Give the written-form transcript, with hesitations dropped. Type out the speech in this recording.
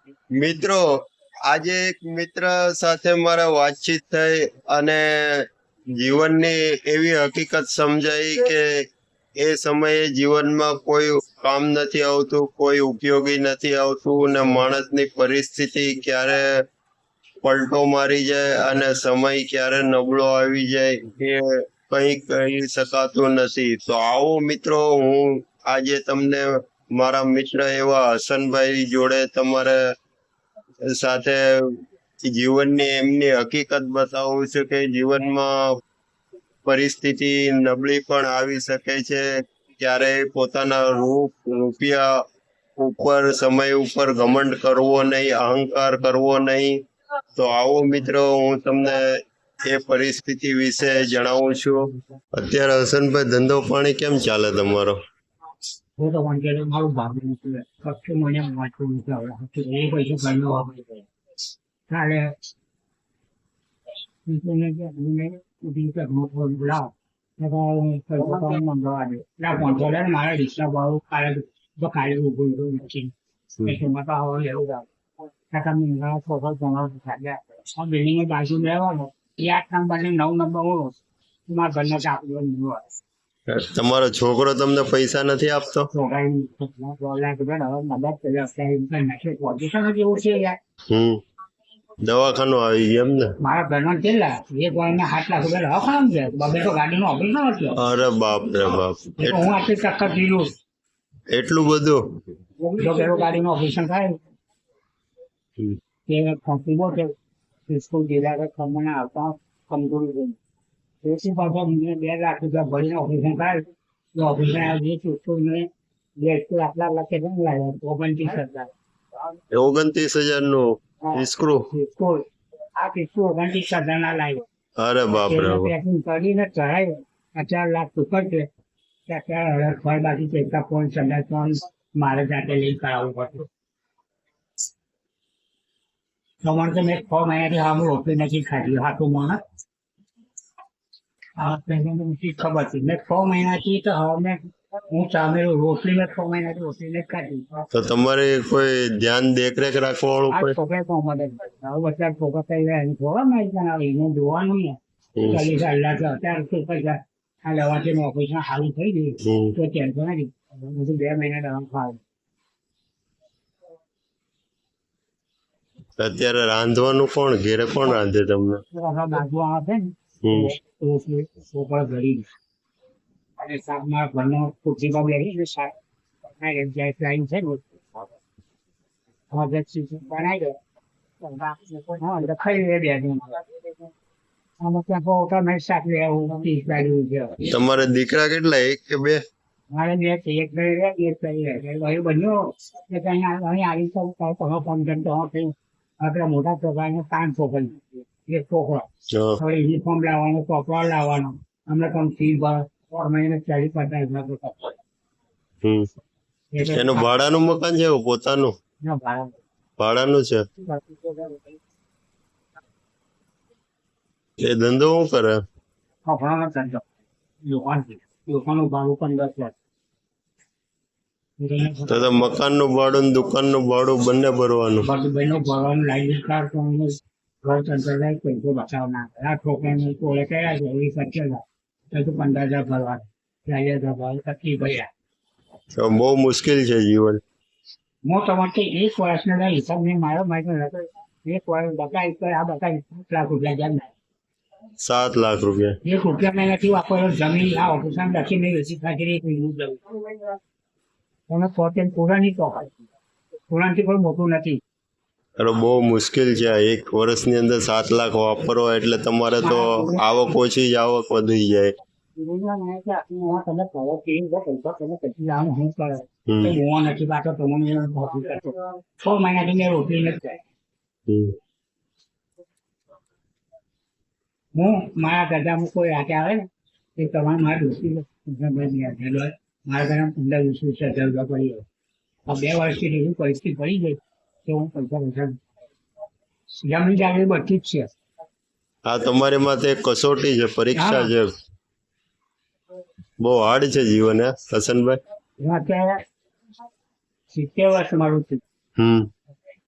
મિત્રો, આજે એક મિત્ર સાથે મારે વાતચીત થઈ અને જીવનની એવી હકીકત સમજાઈ કે એ સમયે જીવનમાં કોઈ કામ નથી આવતું, કોઈ ઉપયોગી નથી આવતું ને માણસની પરિસ્થિતિ ક્યારે પલટો મારી જાય અને સમય ક્યારે નબળો આવી જાય એ કંઈ કહી શકાતું નથી. તો આવો મિત્રો, હું આજે તમને મારા મિત્ર એવા હસનભાઈ જોડે તમારે સાથે જીવનની એમની હકીકત બતાવું છું કે જીવનમાં પરિસ્થિતિ નબળી પણ આવી શકે છે. ક્યારેય પોતાના રૂપિયા ઉપર, સમય ઉપર ઘમંડ કરવો નહીં, અહંકાર કરવો નહીં. તો આવો મિત્રો, હું તમને એ પરિસ્થિતિ વિશે જણાવું છું. અત્યારે હસનભાઈ, ધંધો પાણી કેમ ચાલે તમારો? હું તો પણ મારું ભાગું નથી કશું મને વાંચવું નથી આવડે એ પૈસા ઘરનો વાપરી જાય તારે મારા રિક્ષા ભાવ કાલે ઉભું નથી એમાં તો આવો એવું બિલ્ડિંગ બાજુ રહેવાનો એ 8 નંબર ને 9 નંબર હું મારા ઘરનો ચાકરી તમારો છોકરો તમને પૈસા નથી આપતો? દવાખાનું આવી ગયું એમ ને? મારા ઘરનો કેટલા 1 લાખ રૂપિયા દવાખાનું છે. બબે તો ગાડીનું ઓપરેશન હતું. અરે બાપ રે બાપ, હું આટલી ટક્કર જીરું એટલું બધું? જો પેલું ગાડીનું ઓપરેશન થાય તે ફંકી બહુ છે. સ્કૂલ જિલ્લા ખમણ આવતા કમજોરી છે. એસી પાછા 2 લાખ રૂપિયા ભરીને ઓપરેશન થાય તો ઓપરેશન આવી ને 2 લાખ કેટલા લાગ્યા? 29,000. 29,000 નું સ્ક્રૂ? આ સ્ક્રૂ 29,000 ના લાગ્યા. અરે બાપ રે બાપ. પેકિંગ કરીને ચઢાય 4 લાખ ચૂકર છે. ત્યાં ફળ બાકી ચેકતા ફોન સંદાસ ફોન મારે જાતે લઈ કરાવવું પડતું. તમારે તો મેં 6 મહિનાથી હા રોટલી નથી ખાધી. હાથું મને ખબર હતી. મેં 6 મહિનાથી તો હવે હું સામે રોટલી મેં 6 મહિનાથી રોટલી નથી ખાધી. તો તમારે કોઈ ધ્યાન દેખરેખ રાખવા વાળું કોઈ? છોકરા તો મદદ હવે બધા છોકરા થઈ રહ્યા થોડા માહિતી એને જોવાનું ને 40,000 અત્યારે તો પૈસા આ દવાથી ઓપરેશન સારું થઈ ગયું તો ટેન્શન નથી. 2 મહિના દવા ખાવ. અત્યારે રાંધવાનું કોણ? ઘેરે કોણ રાંધે તમને? બાજુ આવે ને છોકરા ગરીબ અને શાક મારા ઘરનો ખુરશી પર બેસી શાક બનાવી છે ને બનાવી દો ખાઈ લે 2 દિન. આમાં ત્યાં પોતા મેં શાક લેવું 30 બાજુ છે. તમારે દીકરા કેટલા, 1 કે 2? મારે 2 છે. એક બન્યો અહીં આવી ફોન કરતો આપડે મોટા છોકરાને 5 છોકરી, 1 છોકરો. હવે યુનિફોર્મ લાવવાનો, ચોપડા લાવવાનો. અમને પણ ફી 4 મહિને 40-50,000. એનું ભાડાનું મકાન છે પોતાનું? ભાડાનું છે. એ ધંધો શું કરે? કપડાનો ધંધો. દુકાનનું ભાડું 15 લાખ. તો મકાન નું ભાડું, દુકાન નું ભાડું બંને ભરવાનું? બંને ભરવાનું. લાઈટ કાર ઘર ચંદ્ર પૈસો બચાવના. આ છોકરાને કોળે કર્યા છે 25,000 તો 15,000 ભરવાનું. 40,000 ભરવાનું તકલીફ ભર્યા. બહુ મુશ્કેલ છે જીવન. હું તમારે 1 વર્ષના હિસાબ નહીં મારો માહિતી 1 વર્ષ બકાઈ આ બકાઈ 7 લાખ રૂપિયા જેમ 7 લાખ રૂપિયા? 1 રૂપિયા મેં નથી વાપર્યો. જમીન આ ઓફિસમાં લખીને વેચી ખાધી 1 મિનિટ જવું. તમે પોતે પુરાની તો પુરાણથી પણ મોટું નથી. અરે બહુ મુશ્કેલ છે. 1 વર્ષની અંદર 7 લાખ વાપરવો એટલે તમારે તો આવક ઓછી જ આવક વધી જાય. તમે કહો કે પૈસા તમે પછી લાવવાનું શું કરે? નથી પાછો તમને 6 મહિનાથી મેં રોટલી નથી ખાઈ. હું મારા ગજામાં કોઈ રાતે આવે ને એ તમારે મારે રોટલી મારા ઘરે 15-20,000 રૂપિયા પડી જાય. 2 વર્ષથી એવી પરિસ્થિતિ પડી ગઈ તો હું પૈસા જમીન જાગરી બધી જ છે. આ તમારી માટે એક કસોટી છે, પરીક્ષા છે. બહુ હાર્ડ છે જીવન હે હસનભાઈ? હું અત્યારે 70 વર્ષ મારું છું.